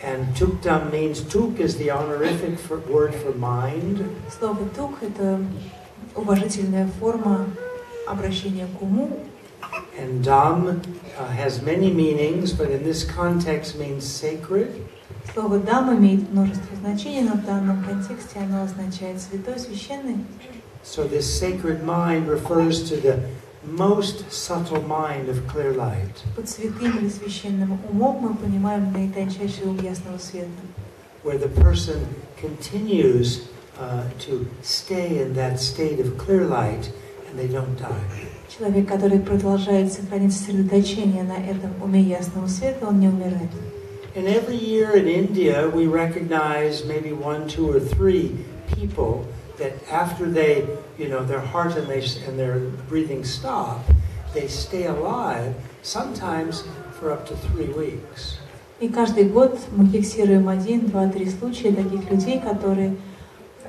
And tukdam means, tuk is the honorific word for mind. Слово тук — это уважительная форма обращения к уму. And dam has many meanings, but in this context means sacred. Слово дам имеет множество значений, но в данном контексте оно означает святой, священный. So this sacred mind refers to the most subtle mind of clear light. Под святым или священным умом мы понимаем наитончайший ум ясного света. Where the person continues to stay in that state of clear light and they don't die. Человек, который продолжает сохранить сосредоточение на этом уме ясного света, он не умирает. And every year in India we recognize maybe 1, 2, or 3 people that after they, their heart and their breathing stop, they stay alive, sometimes for up to 3 weeks. И каждый год мы фиксируем 1, 2, 3 случая таких людей, которые,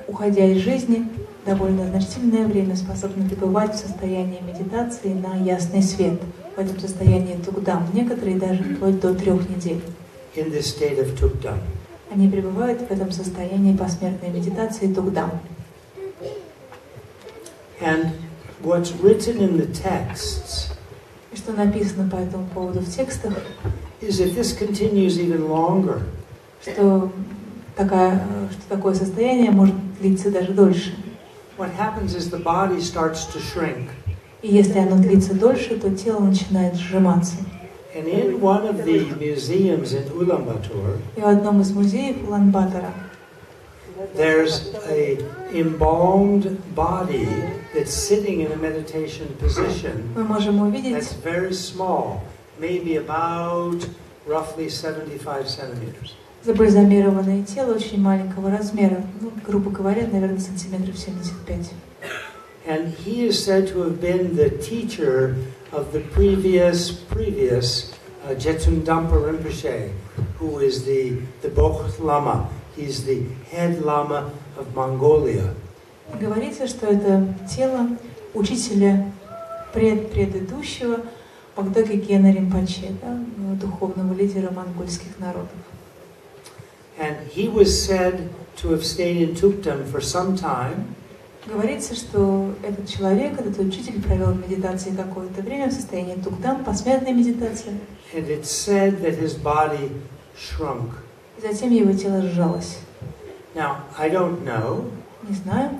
уходя из жизни, довольно значительное время способны пребывать в состоянии медитации на ясный свет. В этом состоянии тугдам, некоторые даже вплоть до 3 недель. In this state of tukdam. Они пребывают в этом состоянии посмертной медитации тугдам. And what's written in the texts И что написано по этому поводу в текстах, is that this continues even longer. что такое состояние может длиться даже дольше. What happens is the body starts to shrink. И если оно длится дольше, то тело начинает сжиматься. And in one of the museums in Ulaanbaatar, И в одном из музеев Улан-Батора there's a embalmed body that's sitting in a meditation position мы можем увидеть that's very small, maybe about roughly 75 centimeters. забальзамированное тело очень маленького размера, грубо говоря, наверное, сантиметров 75. And he is said to have been the teacher of the previous Jetsun Dampa Rinpoche, who is the Bokh Lama. He's the head Lama of Mongolia. Говорится, что это тело учителя предыдущего Богдоги Гена Ринпоче, духовного лидера монгольских народов. And he was said to have stayed in Tukdam for some time. Говорится, что этот человек, этот учитель, провел в медитации какое-то время в состоянии тугдам, посмертной медитации. And it's said that his body shrunk. И затем его тело сжалось. Now, I don't know. Не знаю.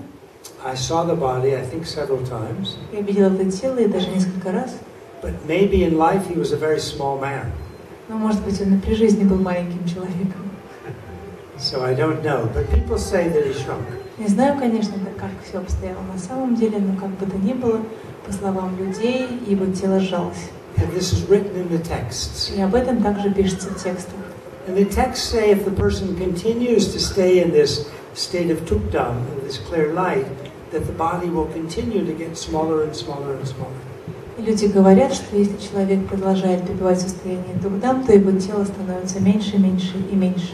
I saw the body, I think, several times. Я видела это тело и даже несколько раз. But maybe in life he was a very small man. Но, может быть, он и при жизни был маленьким человеком. So I don't know, but people say that he shrunk. Не знаю, конечно, как все обстояло на самом деле, но как бы то ни было, по словам людей, его тело сжалось. And this is written in the texts. И об этом также пишется в текстах. And the texts say if the person continues to stay in this state of tukdam, this clear light, that the body will continue to get smaller and smaller and smaller. И люди говорят, что если человек продолжает пребывать в состоянии тугдам, то его тело становится меньше, меньше и меньше.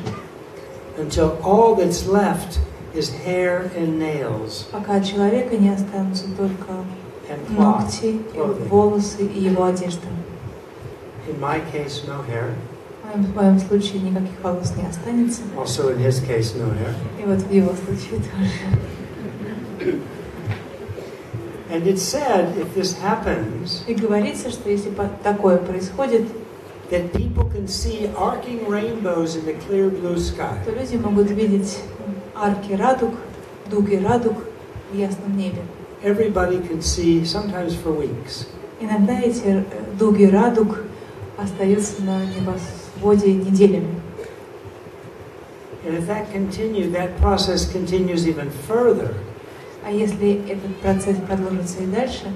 Until all that's left is hair and nails. Пока от человека не останутся только ногти, волосы и его одежда. In my case, no hair. В моем случае никаких волос не останется. Also in his case, no hair. И вот в его случае тоже. And it's said, if this happens, и говорится, что если такое происходит, that people can see arcing rainbows in the clear blue sky. То люди могут видеть арки радуг, дуги радуг в ясном небе. Everybody can see, sometimes for weeks. Иногда эти дуги радуг остаются на небосводе неделями. And if that process continues even further. А если этот процесс продолжится и дальше,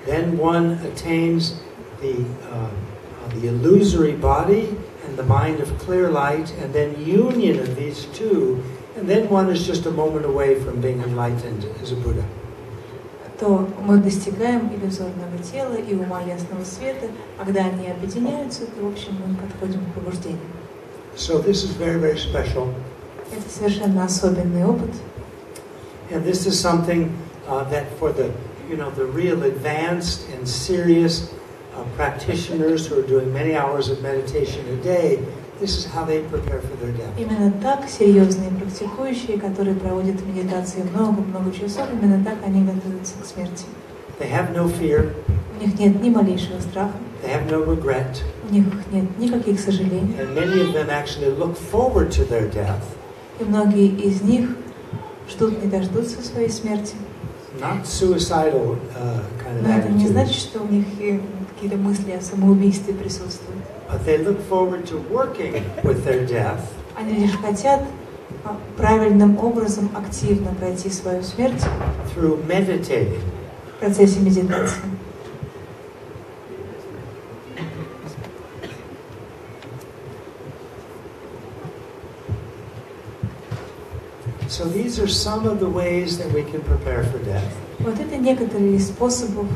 then one attains the illusory body and the mind of clear light, and then union of these two, and then one is just a moment away from being enlightened as a Buddha. То мы достигаем иллюзорного тела и ума ясного света. Когда они объединяются, то, в общем, мы подходим к пробуждению. So this is very, very special. Это совершенно особенный опыт. And this is something that for the real advanced and serious practitioners who are doing many hours of meditation a day, This is how they prepare for their death. Именно так серьезные практикующие, которые проводят медитации много-много часов, именно так они готовятся к смерти. They have no fear. У них нет ни малейшего страха. They have no regret. У них нет никаких сожалений. And many of them actually look forward to their death. И многие из них ждут, не дождутся своей смерти. Not suicidal kind of Но это не attitude. значит, что у них какие-то мысли о самоубийстве присутствуют. But they look forward to working with their death. Они лишь хотят правильным образом активно пройти свою смерть Through meditating. в процессе медитации. So these are some of the ways that we can prepare for death. Вот это некоторые из способов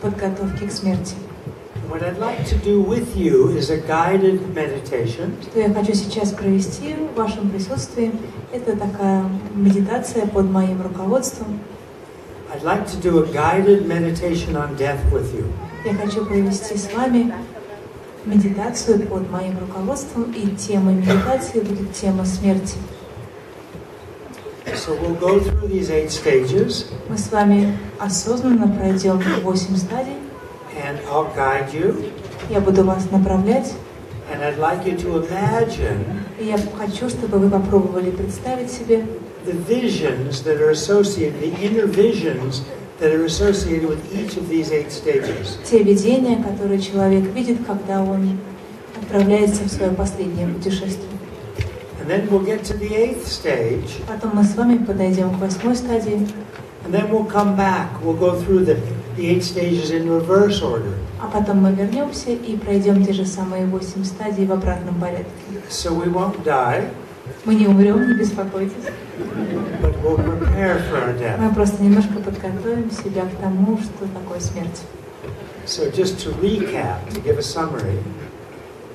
подготовки к смерти. What I'd like to do with you is a guided meditation. Что я хочу сейчас провести в вашем присутствии, это такая медитация под моим руководством. I'd like to do a guided meditation on death with you. Я хочу провести с вами медитацию под моим руководством, и темой медитации будет тема смерти. So we'll go through these 8 stages. Мы с вами осознанно пройдем 8 стадий. And I'll guide you. Я буду вас направлять. And I'd like you to imagine И я хочу, чтобы вы попробовали представить себе the visions that are associated, the inner visions that are associated with each of these 8 stages. те видения, которые человек видит, когда он отправляется в свое последнее путешествие. And then we'll get to the 8th stage. Потом мы с вами подойдем к 8 стадии. And then we'll come back. We'll go through the 8 stages in reverse order. А потом мы вернемся и пройдем те же самые 8 стадий в обратном порядке. So we won't die, Мы не умрем, не беспокойтесь. but we'll prepare for our death. Мы просто немножко подготовим себя к тому, что такое смерть. So just to recap, to give a summary,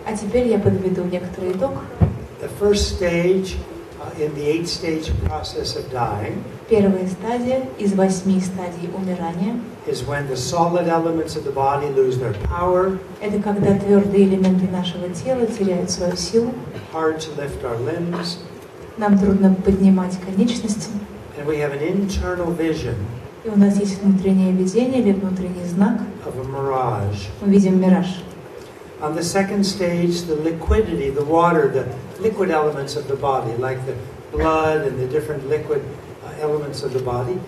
А теперь я подведу некоторый итог. the first stage in the 8-stage process of dying Первая стадия из 8 стадий умирания is when the solid elements of the body lose their power, – это когда твердые элементы нашего тела теряют свою силу, hard to lift our limbs, нам трудно поднимать конечности, and we have an internal vision и у нас есть внутреннее видение или внутренний знак. of a mirage. Мы видим мираж. On the second stage, the liquidity, the water, the liquid elements of the body, like the blood and the different liquid elements of the body,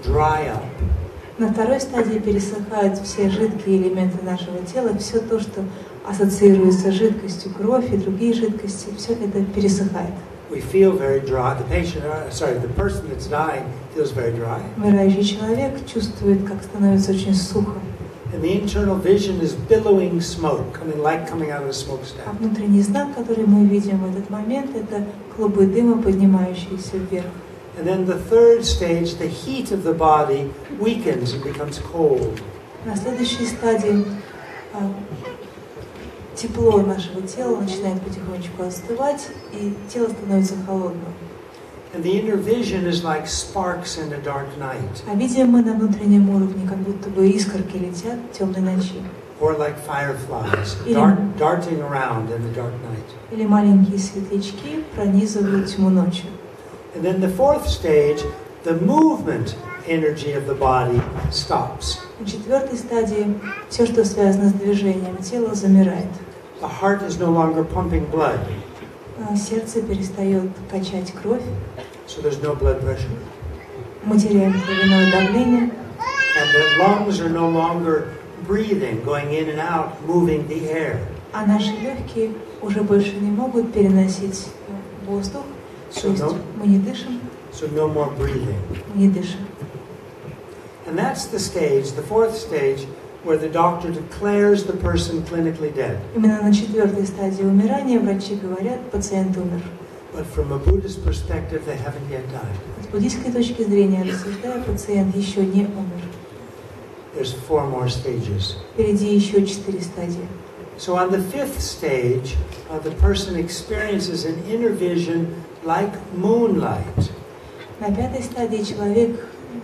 dry up. На второй стадии пересыхают все жидкие элементы нашего тела, все то, что ассоциируется с жидкостью, кровь и другие жидкости, все это пересыхает. We feel very dry. The person that's dying feels very dry. Умирающий человек чувствует, как становится очень сухо. And the internal vision is billowing smoke, coming out of a А smokestack. внутренний знак, который мы видим в этот момент, это клубы дыма, поднимающиеся вверх. And then the third stage, the heat of the body weakens and becomes cold. На следующей стадии тепло нашего тела начинает потихонечку остывать, и тело становится холодным. And the inner vision is like sparks in a dark night, А видим мы на внутреннем уровне, как будто бы искорки летят в темной ночи. or like fireflies darting around in the dark night. Или маленькие светлячки пронизывают тьму ночью. And then the fourth stage, the movement energy of the body stops. На четвертой стадии все, что связано с движением тела, замирает. The heart is no longer pumping blood, Сердце перестает качать кровь, so there's no blood pressure. мы теряем кровяное давление, And the lungs are no longer breathing, going in and out, moving the air. а наши легкие уже больше не могут переносить воздух, то есть мы не дышим, So no more breathing. мы не дышим. And that's the stage, the fourth stage, where the doctor declares the person clinically dead. Именно на четвертой стадии умирания врачи говорят, пациент умер. But from a Buddhist perspective, they haven't yet died. С буддийской точки зрения, рассуждая, пациент еще не умер. There's 4 more stages. Впереди еще 4 стадии. So on the 5th stage, the person experiences an inner vision like moonlight. На 5-й стадии человек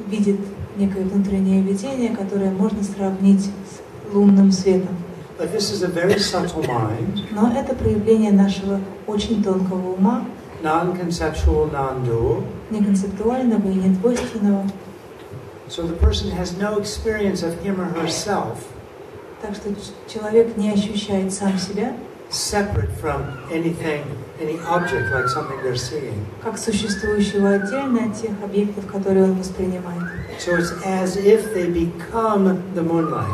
видит некое внутреннее видение, которое можно сравнить с лунным светом. but this is a very subtle mind. Но это проявление нашего очень тонкого ума, Non-conceptual, non-dual. неконцептуального и недвойственного. So the person has no experience of him or herself. Так что человек не ощущает сам себя Separate from anything, any object, like something they're seeing. как существующего отдельно от тех объектов, которые он воспринимает. So it's as if they become the moonlight.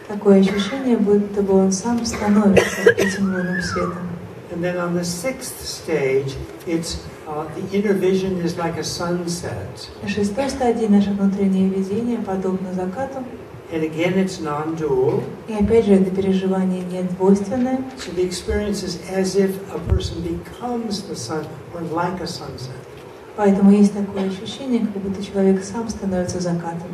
Такое ощущение, будто бы он сам становится этим лунным светом. And then on the sixth stage, it's the inner vision is like a sunset. На шестой стадии наше внутреннее видение подобно закату. And again, it's non-dual. И опять же, это переживание не двойственное. So the experience is as if a person becomes the sun, or like a sunset. Поэтому есть такое ощущение, как будто человек сам становится закатом.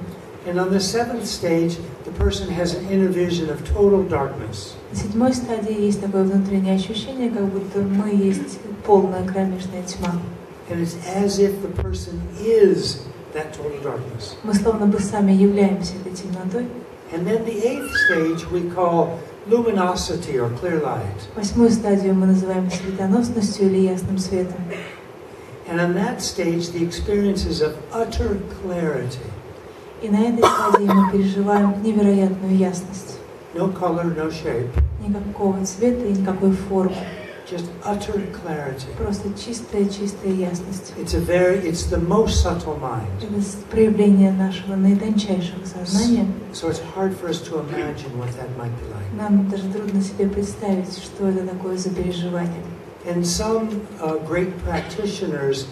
And on the seventh stage, the person has an inner vision of total darkness. На седьмой стадии есть такое внутреннее ощущение, как будто мы есть полная кромешная тьма. And it's as if the person is that total darkness. Мы словно бы сами являемся этой темнотой. And then the eighth stage we call luminosity or clear light. Восьмую стадию мы называем светоносностью или ясным светом. And on that stage, the experience is of utter clarity. И на этой стадии мы переживаем невероятную ясность. No color, no shape. Никакого цвета и никакой формы. Just utter clarity. Просто чистая ясность. It's the most subtle mind. Это проявление нашего наитончайшего сознания. So it's hard for us to imagine what that might be like. Нам даже трудно себе представить, что это такое за переживание. And some great practitioners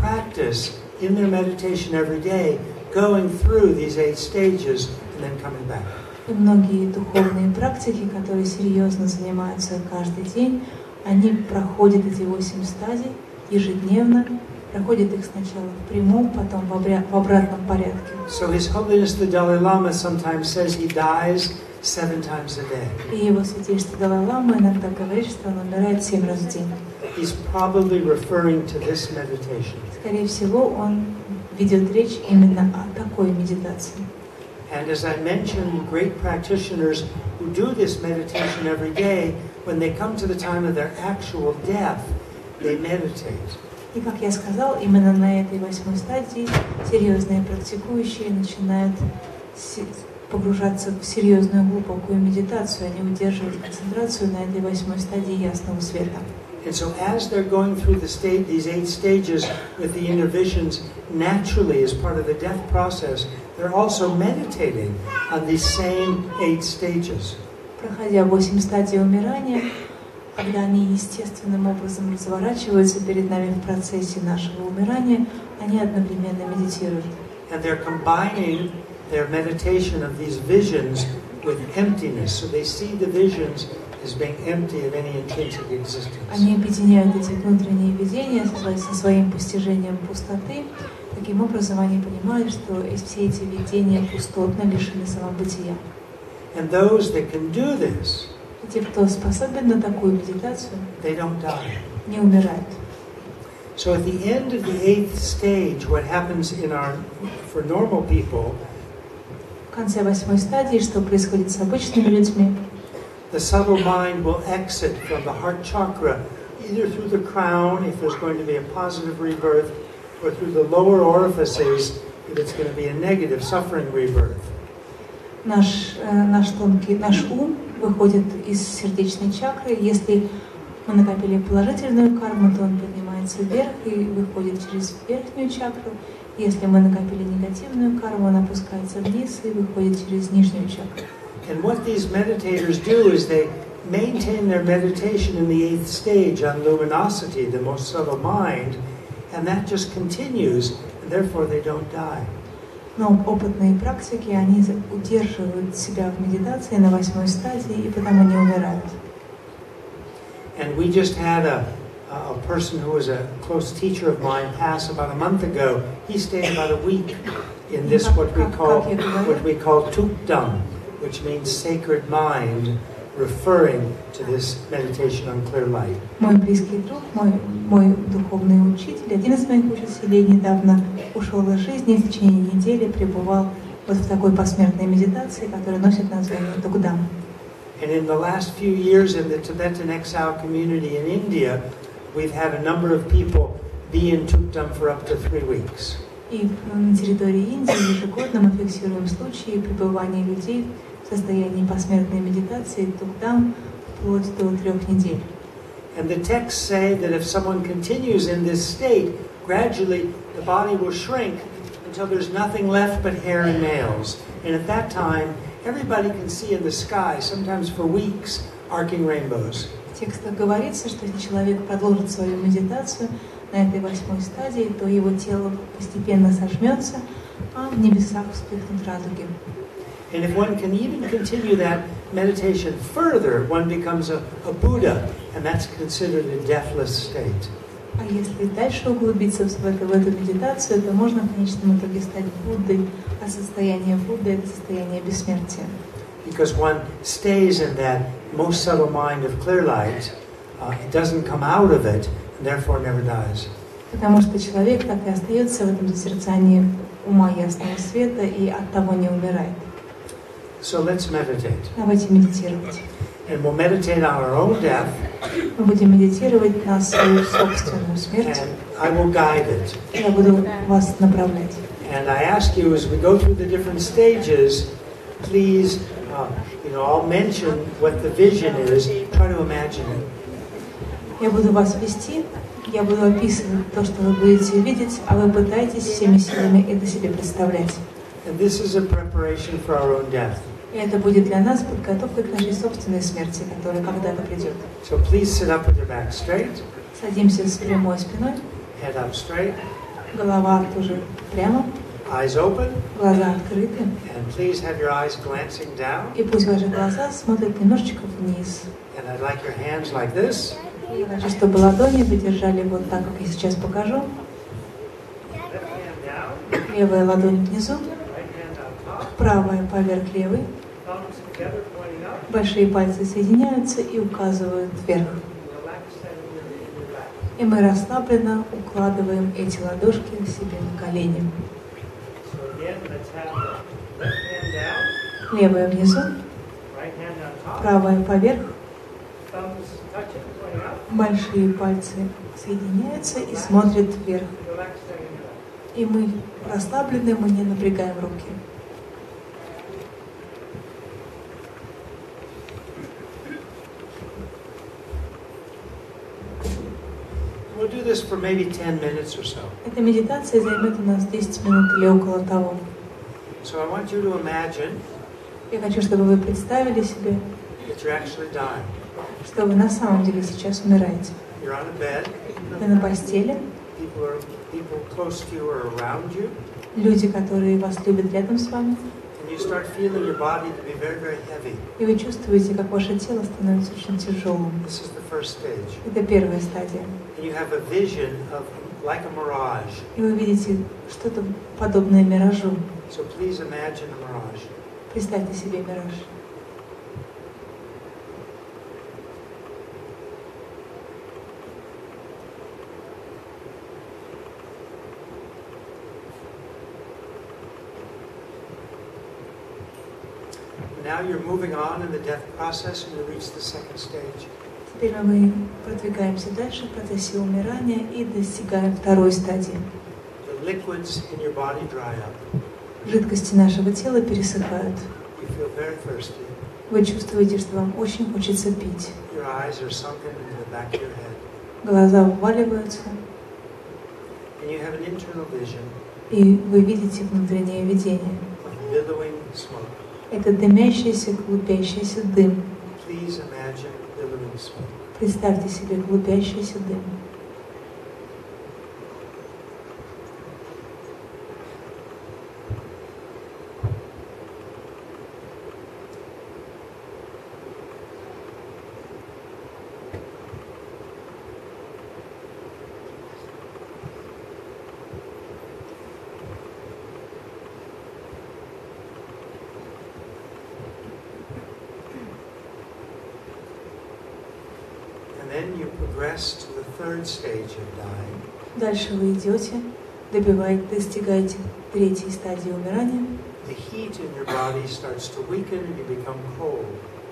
practice in their meditation every day, going through these 8 stages and then coming back. И многие духовные практики, которые серьезно занимаются каждый день, они проходят эти 8 стадий ежедневно, проходят их сначала в прямом, потом в обратном порядке. So His Holiness the Dalai Lama sometimes says he dies 7 times a day. И его святейшество Далай-лама иногда говорит, что он умирает 7 раз в день. He's probably referring to this meditation. Скорее всего, он ведет речь именно о такой медитации. And as I mentioned, great practitioners who do this meditation every day, when they come to the time of their actual death, they meditate. И, как я сказал, именно на этой 8 стадии серьезные практикующие начинают погружаться в серьезную глубокую медитацию, они удерживают концентрацию на этой 8 стадии ясного света. And so as they're going through these 8 stages with the inner visions, naturally as part of the death process, they're also meditating on these same 8 stages. Проходя 8 стадий умирания, когда они естественным образом разворачиваются перед нами в процессе нашего умирания, они одновременно медитируют. And they're combining their meditation of these visions with emptiness. So they see the visions as being empty of any intrinsic existence. Они объединяют эти внутренние видения со своим постижением пустоты. Таким образом, они понимают, что все эти видения пустотно, лишены самобытия. And those that can do this, И те, кто способен на такую медитацию, they don't die. не умирают. So at the end of the 8th stage, what happens for normal people, В конце 8 стадии, что происходит с обычными людьми, the subtle mind will exit from the heart chakra, either through the crown, if there's going to be a positive rebirth, or through the lower orifices, if it's going to be a negative, suffering rebirth. Наш ум выходит из сердечной чакры. Если мы накопили положительную карму, то он поднимается вверх и выходит через верхнюю чакру. Если мы накопили негативную карму, он опускается вниз и выходит через нижнюю чакру. And what these meditators do is they maintain their meditation in the 8th stage on luminosity, the most subtle mind, and that just continues, and therefore they don't die. Но опытные практики, они удерживают себя в медитации на 8 стадии и потому не умирают. And we just had a person who was a close teacher of mine pass about a month ago. He stayed about a week in this what we call tukdam, which means sacred mind, referring to this meditation on clear light. Мой близкий друг, мой духовный учитель, один из моих учителей недавно ушел из жизни и в течение недели пребывал вот в такой посмертной медитации, которая носит название Tukdam. And in the last few years in the Tibetan exile community in India, we've had a number of people be in Tukdam for up to 3 weeks. И на территории Индии ежегодно мы фиксируем случаи пребывания людей в состоянии посмертной медитации Tukdam вплоть до 3 недель. And the texts say that if someone continues in this state, gradually the body will shrink until there's nothing left but hair and nails. And at that time, everybody can see in the sky, sometimes for weeks, arcing rainbows. В текстах говорится, что если человек продолжит свою медитацию на этой 8-й стадии, то его тело постепенно сожмется, а в небесах вспыхнут радуги. And if one can even continue that meditation further, one becomes a Buddha, and that's considered a deathless state. А если дальше углубиться в эту медитацию, то можно в конечном итоге стать Буддой, а состояние Будды — это состояние бессмертия. Because one stays in that most subtle mind of clear light, it doesn't come out of it, and therefore never dies. Потому что человек так и остается в этом созерцании ума ясного света и оттого не умирает. So let's meditate. Давайте медитировать. And we'll meditate on our own death. Мы будем медитировать на свою собственную смерть. And I will guide it. Я буду вас направлять. And I ask you, as we go through the different stages, please, I'll mention what the vision is. Try to imagine it. Я буду вас вести, я буду описывать то, что вы будете видеть, а вы пытаетесь всеми силами это себе представлять. And this is a preparation for our own death. И это будет для нас подготовкой к нашей собственной смерти, которая когда-то придет. So please sit up with your back straight. Садимся с прямой спиной. Head up straight. Голова тоже прямо. Eyes open. Глаза открыты. And please have your eyes glancing down. И пусть ваши глаза смотрят немножечко вниз. And I'd like your hands like this. Я хочу, чтобы ладони вы держали вот так, как я сейчас покажу. Левая ладонь внизу. Правая поверх левой. Большие пальцы соединяются и указывают вверх. И мы расслабленно укладываем эти ладошки себе на колени. Левая внизу. Правая поверх. Большие пальцы соединяются и смотрят вверх. И мы расслаблены, мы не напрягаем руки. We'll do this for maybe 10 minutes or so. Эта медитация займет у нас 10 минут или около того. So I want you to imagine Я хочу, чтобы вы представили себе, that you're actually dying. что вы на самом деле сейчас умираете. You're on a bed. Вы на постели. People close to you are around you. Люди, которые вас любят, рядом с вами. And you start feeling your body to be very, very heavy. И вы чувствуете, как ваше тело становится очень тяжелым. This is the first stage. Это первая стадия. And you have a vision of like a mirage. И вы видите что-то подобное миражу. So please imagine a mirage. Представьте себе мираж. Now you're moving on in the death process and you reach the second stage. Теперь мы продвигаемся дальше в процессе умирания и достигаем второй стадии. The liquids in your body dry up. Жидкости нашего тела пересыхают. You feel very thirsty. Вы чувствуете, что вам очень хочется пить. Your eyes are sunken into the back of your head. Глаза вваливаются. And you have an internal vision И вы видите внутреннее видение. of billowing smoke. Это дымящийся, клубящийся дым. Please imagine billowing smoke. Представьте себе клубящийся дым. And then you progress to the third stage of dying. Дальше вы идете, достигаете третьей стадии умирания. The heat in your body starts to weaken and you become cold.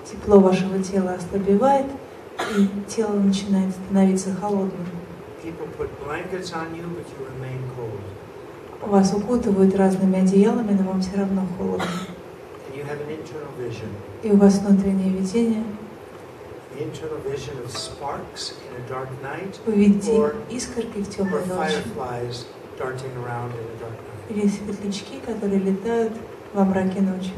тепло вашего тела ослабевает, и тело начинает становиться холодным. People put blankets on you, but you remain cold. Вас укутывают разными одеялами, но вам все равно холодно. And you have an internal vision. И у вас внутреннее видение. The internal vision of sparks in a dark night, Вы видите искорки в темной or ночи. fireflies darting around in a dark night. Или светлячки, которые летают во мраке ночи.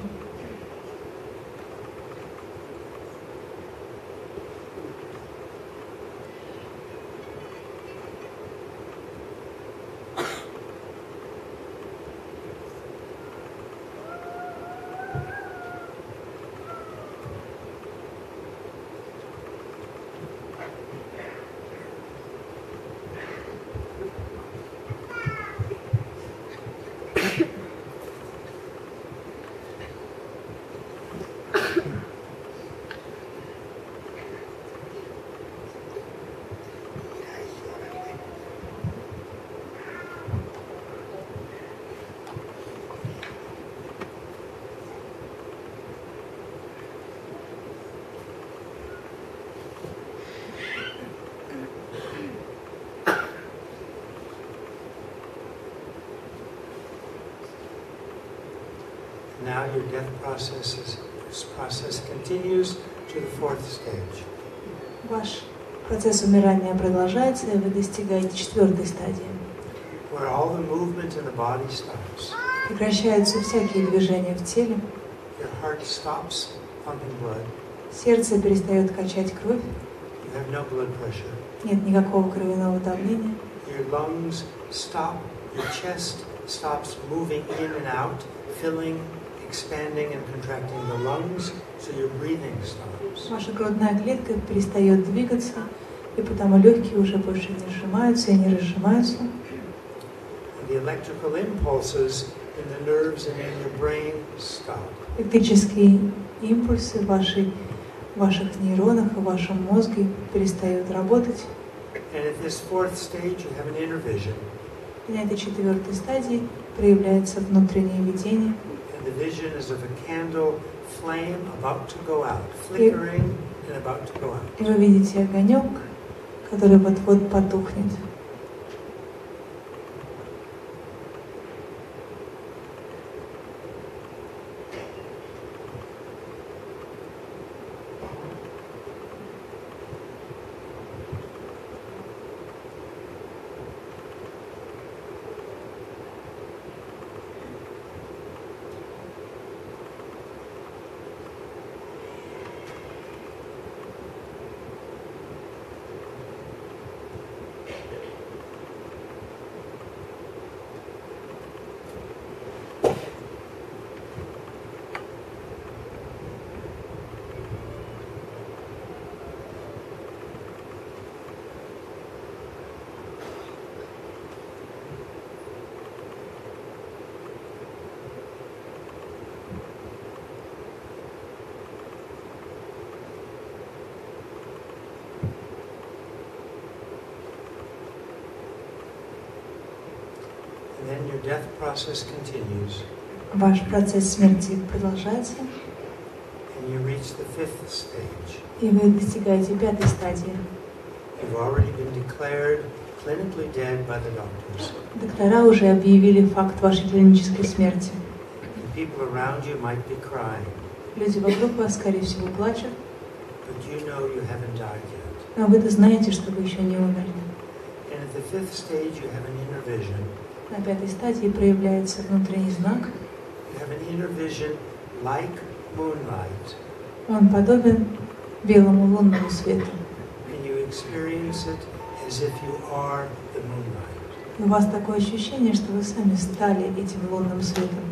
Now your death process continues to the fourth stage. Ваш процесс умирания продолжается, и вы достигаете четвертой стадии. Where all the movement in the body stops. Прекращаются всякие движения в теле. Your heart stops pumping blood. Сердце перестает качать кровь. You have no blood pressure. Нет никакого кровяного давления. Your lungs stop. Your chest stops moving in and out, filling, expanding and contracting the lungs, so your breathing stops. Ваша грудная клетка перестает двигаться, и потому легкие уже больше не сжимаются и не разжимаются. And the electrical impulses in the nerves and in your brain stop. Электрические импульсы в ваших нейронах и в вашем мозге перестают работать. And at this fourth stage, you have an inner vision. И на этой четвертой стадии проявляется внутреннее видение. And the vision is of a candle flame about to go out, flickering and about to go out. И вы видите огонек, который вот-вот потухнет. And then your death process continues. Ваш процесс смерти продолжается, And you reach the fifth stage. и вы достигаете пятой стадии. You've already been declared clinically dead by the doctors. Доктора уже объявили факт вашей клинической смерти. And people around you might be crying, Люди вокруг вас, скорее всего, плачут, but you know you haven't died yet. но вы-то знаете, что вы еще не умерли. And at the fifth stage, you have an inner vision. На пятой стадии проявляется внутренний знак. You have an inner vision like moonlight. Он подобен белому лунному свету. And you experience it as if you are the moonlight. И у вас такое ощущение, что вы сами стали этим лунным светом.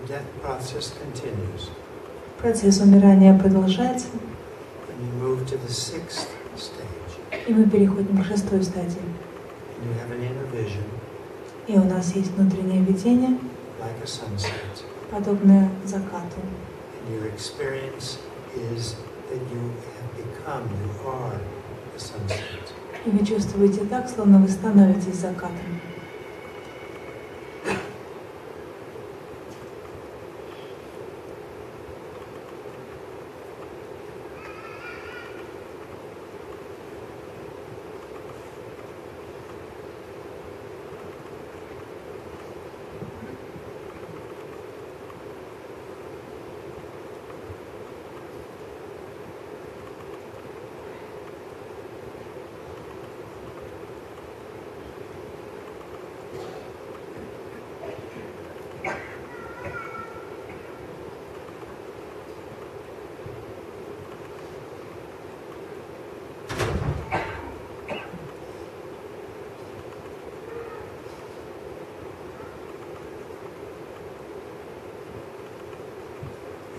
Death process continues. Процесс умирания продолжается. And you move to the 6th stage. И мы переходим к 6-й стадии. And you have an inner vision. И у нас есть внутреннее видение, like a sunset. подобное закату. And your experience is that you have become, you are the sunset. И вы чувствуете так, словно вы становитесь закатом.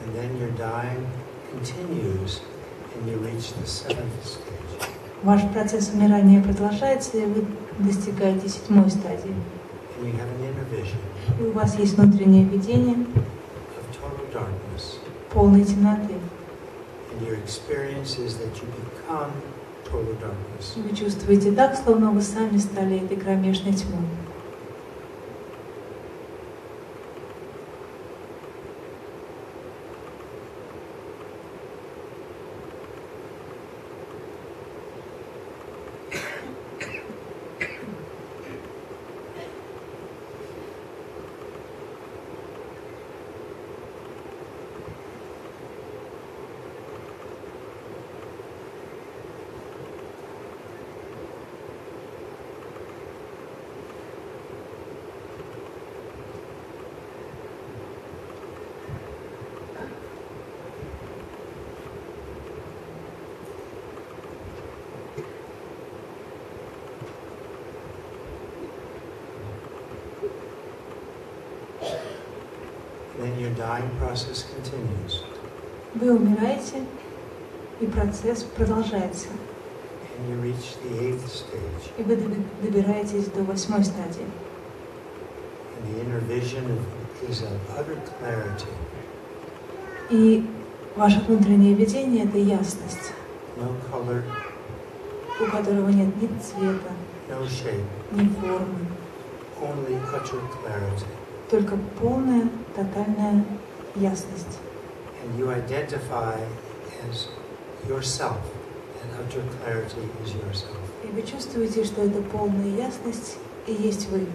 And then your dying continues and you reach the 7th stage. Ваш процесс умирания продолжается, и вы достигаете 7-й стадии. And you have an inner vision И у вас есть внутреннее видение of total darkness. полной темноты. And your experience is that you become total darkness. И вы чувствуете так, словно вы сами стали этой кромешной тьмой. Then your dying process continues. Вы умираете, и процесс продолжается. And you reach the 8th stage. И вы добираетесь до 8-й стадии. And the inner vision is of utter clarity. И ваше внутреннее видение — это ясность, No color, у которого нет ни цвета, no shape, ни формы, only utter clarity. только полная, тотальная ясность. And you identify as yourself, and utter clarity is yourself. И вы чувствуете, что это полная ясность и есть вы.